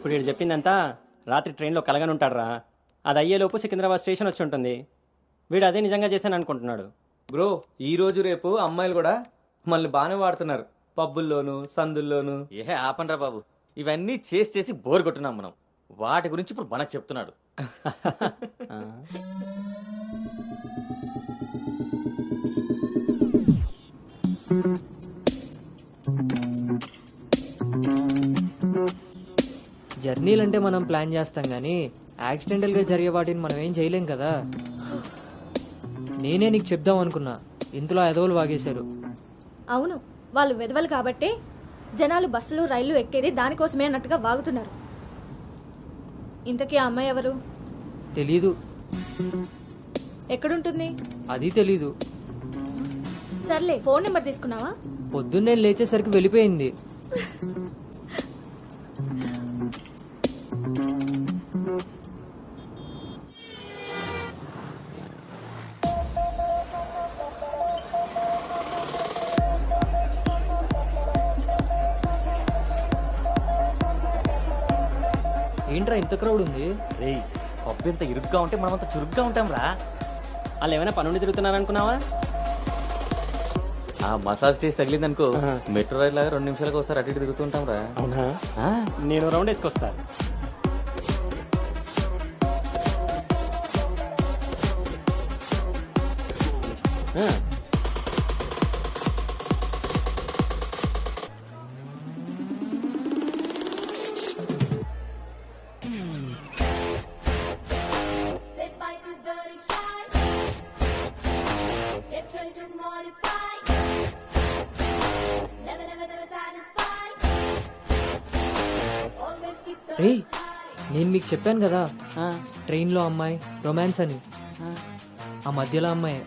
ఇప్పుడు వీడు చెప్పిందంతా రాత్రి ట్రైన్లో కలగని ఉంటాడురా. అది అయ్యేలోపు సికింద్రాబాద్ స్టేషన్ వచ్చి ఉంటుంది. వీడు అదే నిజంగా చేశాను అనుకుంటున్నాడు. బ్రో ఈ రోజు రేపు అమ్మాయిలు కూడా మనల్ని బాగానే వాడుతున్నారు, పబ్బుల్లోను సందుల్లోను. ఏ ఆపండ్రా బాబు, ఇవన్నీ చేసి చేసి బోర్ కొట్టున్నాం మనం. వాటి గురించి ఇప్పుడు మనకు చెప్తున్నాడు. ఆ. జర్నీలు అంటే మనం ప్లాన్ చేస్తాం కానీ యాక్సిడెంటల్గా జరిగే వాటిని మనం ఏం చేయలేం కదా. నేనే నీకు చెప్దాం అనుకున్నా, ఇంతలో ఎదవలు వాగేశారు. అవును, వాళ్ళు వెదవలు కాబట్టే జనాలు బస్సులు రైళ్లు ఎక్కేది దానికోసమే అన్నట్టుగా వాగుతున్నారు. ఇంతకీ ఆ అమ్మాయి ఎవరు? తెలీదు. ఎక్కడుంటుంది? అది తెలీదు. సర్లే, ఫోన్ నెంబర్ తీసుకున్నావా? పొద్దున్నే లేచేసరికి వెళ్ళిపోయింది. ఏంట్రా ఇంత క్రౌడ్ ఉంది? రేయ్, పబ్బు ఎంత ఇరుగ్గా ఉంటే మనం అంత చురుగ్గా ఉంటాం రా. వాళ్ళు ఏమైనా పనుండి తిరుగుతున్నారనుకున్నావా? ఆ మసాజ్ టేస్ట్ తగిలిందనుకో, ఆహా. మెట్రో రైల్ లాగా 2 నిమిషాలకు ఒకసారి అటు ఇటు తిరుగుతుంటాం రా. అవునా? నేను రౌండ్ వేసుకొస్తా. ఆ. Say bye to dirty shy. Get ready to modify. Never, never, never satisfied. Always keep the రేయ్, నేను మీకు చెప్పాను కదా ట్రైన్లో అమ్మాయి రొమాన్స్ అని. ఆ మధ్యలో అమ్మాయి.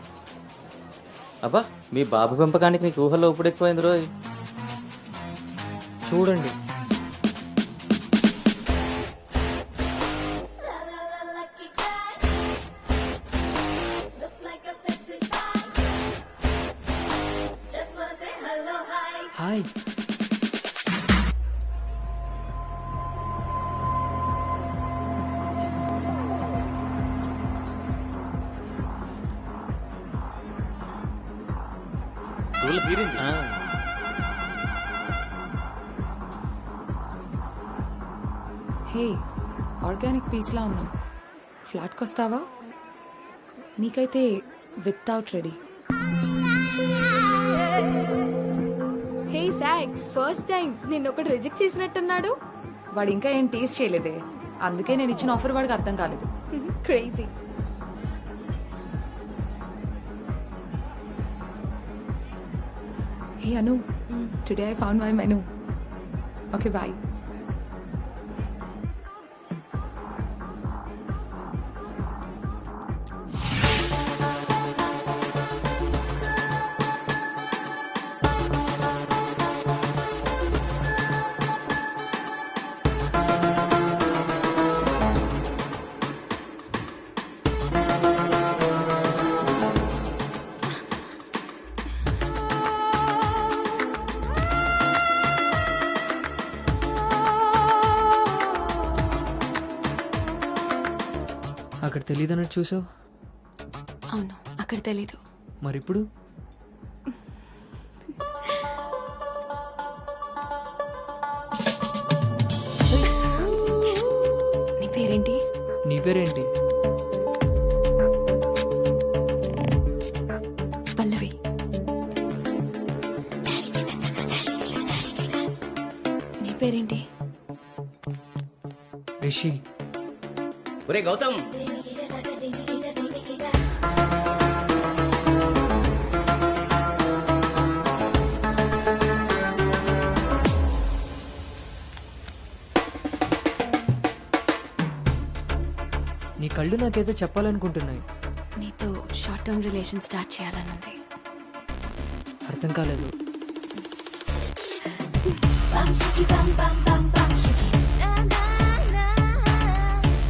అబ్బా, మీ బాబు పెంపకానికి నీకు ఊహల్లో ఇప్పుడు ఎక్కువైంది రోయ్. చూడండి. la la la lucky guy. Looks like a sexy spy. Just wanna say hello, hi. Hi. ఊళ్ళో తీరింది. ఆ. హే, ఆర్గానిక్ పీస్లా ఉన్నాం. ఫ్లాట్కి వస్తావా? నీకైతే వితౌట్ రెడీ. హే సాక్స్, ఫస్ట్ టైం నిన్నొకటి రిజెక్ట్ చేసినట్టున్నాడు. వాడు ఇంకా ఏం టేస్ట్ చేయలేదే, అందుకే నేను ఇచ్చిన ఆఫర్ వాడికి అర్థం కాలేదు. Crazy. Hey Anu, today I found my menu. Okay bye. అక్కడ తెలియదన్నట్టు చూసావు. అవును, అక్కడ తెలీదు. మరిప్పుడు నీ పేరేంటి? నీ పేరేంటి? పల్లవి. నీ పేరేంటి? రిషి. ఒరే గౌతమ్, నీ కళ్ళు నాకేదో చెప్పాలనుకుంటున్నాయి. నీతో షార్ట్ టర్మ్ రిలేషన్ స్టార్ట్ చేయాలనుంది. అర్థం కాలేదు. Bum shiki bum bum bum bum shiki.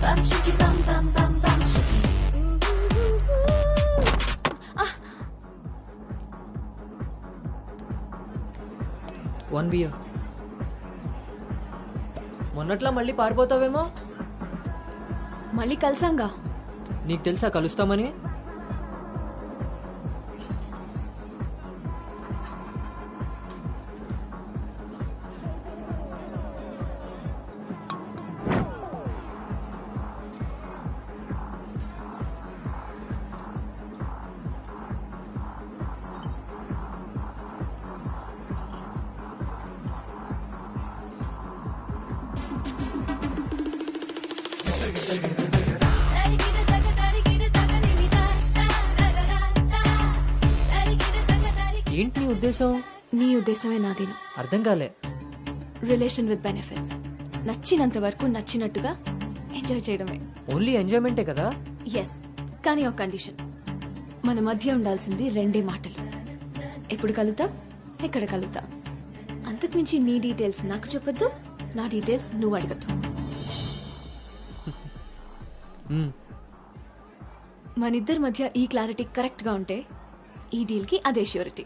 Bum shiki bum bum bum bum shiki. 1 beer. మొన్నట్లా మళ్ళీ పారిపోతావేమో. మళ్ళీ కలిసాంగా. నీకు తెలుసా కలుస్తామని? ఏంటి నీ ఉద్దేశం? నీ ఉద్దేశమే నాదేను. అర్థం కాలే. Relation with benefits. నచ్చినంత వరకు నచ్చినట్టుగా ఎంజాయ్ చేయడమే. ఓన్లీ ఎంజాయ్మెంటే కదా? ఎస్, కానీ ఒక కండిషన్. మన మధ్య ఉండాల్సింది 2 మాటలు. ఎప్పుడు కలుద్దాం, ఎక్కడ కలుద్దాం. అంతకుమించి నీ డీటెయిల్స్ నాకు చెప్పొద్దు, నా డీటెయిల్స్ నువ్వు అడగద్దు. మ్మ్. మనిద్దరి మధ్య ఈ క్లారిటీ కరెక్ట్ గా ఉంటే ఈ డీల్ కి అదే ష్యూరిటీ.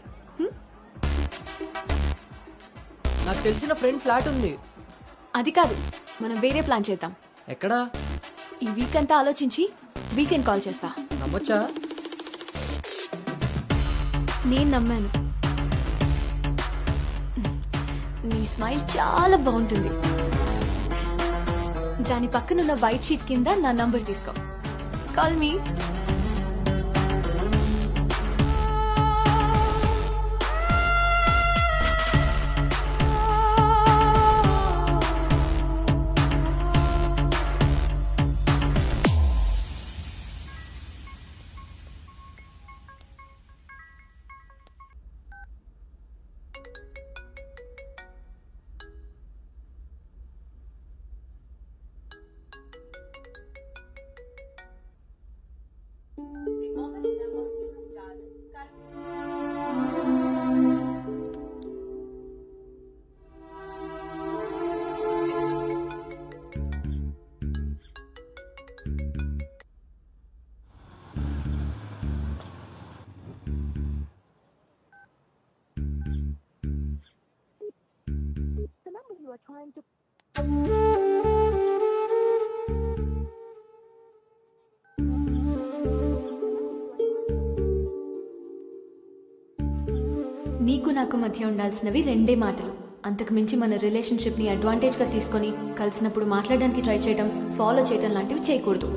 నాకు తెలిసిన ఫ్రెండ్ ఫ్లాట్ ఉంది. అది కాదు, మనం వేరే ప్లాన్ చేద్దాం. ఎక్కడా? ఈ వీక్ అంతా ఆలోచించి వీకెండ్ కాల్ చేస్తా. నమ్మొచ్చా? నేను నమ్మాను. నీ స్మైల్ చాలా బాగుంటుంది. దాని పక్కనున్న వైట్ షీట్ కింద నా నంబర్ తీసుకో. Call me. నీకు నాకు మధ్య ఉండాల్సినవి 2 మాటలు. అంతకు మించి మన రిలేషన్షిప్ ని అడ్వాంటేజ్ గా తీసుకొని కలిసినప్పుడు మాట్లాడడానికి ట్రై చేయడం, ఫాలో చేయడం లాంటివి చేయకూడదు.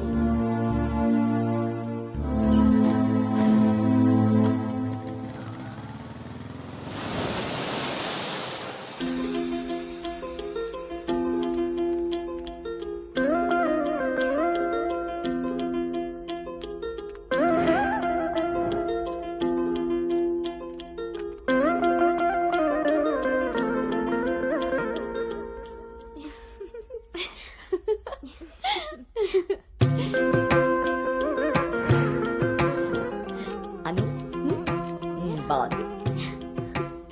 అను బాగుంది.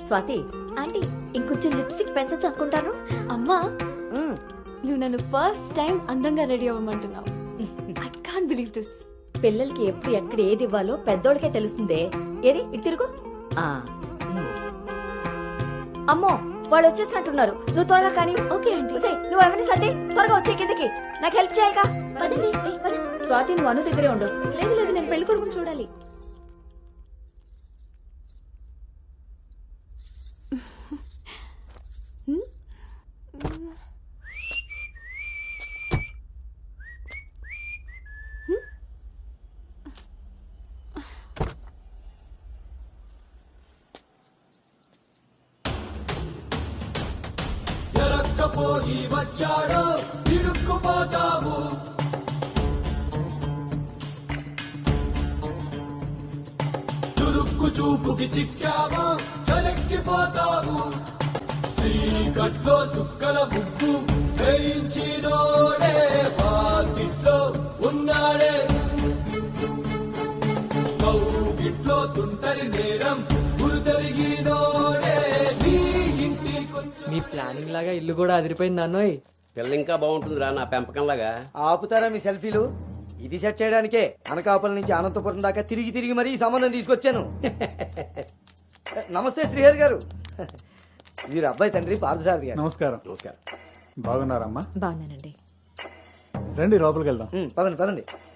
స్వాతి ఆంటీ ఇంకొంచెం లిప్స్టిక్ పెంచచ్చు అనుకుంటాను. అమ్మా, నువ్వు నన్ను ఫస్ట్ టైం అందంగా రెడీ అవ్వమంటున్నావు. I can't believe this. పిల్లలకి ఎప్పుడు ఎక్కడ ఏది ఇవ్వాలో పెద్దోళ్ళకే తెలుస్తుందే. ఏది ఇటు తిరుగు. అమ్మో, వాళ్ళు వచ్చేసినట్టున్నారు. నువ్వు త్వరగా కానీ. Okay aunty. నువ్వు ఎవరిని సర్ది త్వరగా వచ్చే కిందకి. నాకు హెల్ప్ చేయాలిగా. పదండి. స్వాతి, నువ్వు అను దగ్గరే ఉండు. లేదు లేదు, నేను పెళ్లి కొడుకుని చూడాలి. ఎరక్కపోయి వచ్చాడో ఇరుక్కుపోతావు. చురుక్కు చూపుకి చిక్కావో చలెక్కిపోతావు. చీకట్లో సుక్కల ముగ్గు వేయించినోడే వాకిట్లో ఉన్నాడే. కౌగిట్లో తుంటరి నేరం గురుతరిగినోడే. నీ ఇంటికొచ్చి మీ ప్లానింగ్ లాగా ఇల్లు కూడా అదిరిపోయింది అన్నోయ్. పిల్ల ఇంకా బాగుంటుందిరా నా పెంపకంలాగా. ఆపుతారా మీ సెల్ఫీలు? ఇది సెట్ చేయడానికే అనకాపల నుంచి అనంతపురం దాకా తిరిగి తిరిగి మరీ ఈ సంబంధం తీసుకొచ్చాను. నమస్తే శ్రీహరి గారు. వీరు అబ్బాయి తండ్రి పార్థసారథి గారు. నమస్కారం. నమస్కారం. బాగున్నారమ్మా? బాగున్నానండి. రండి లోపలికి వెళ్దాం. పదండి పదండి.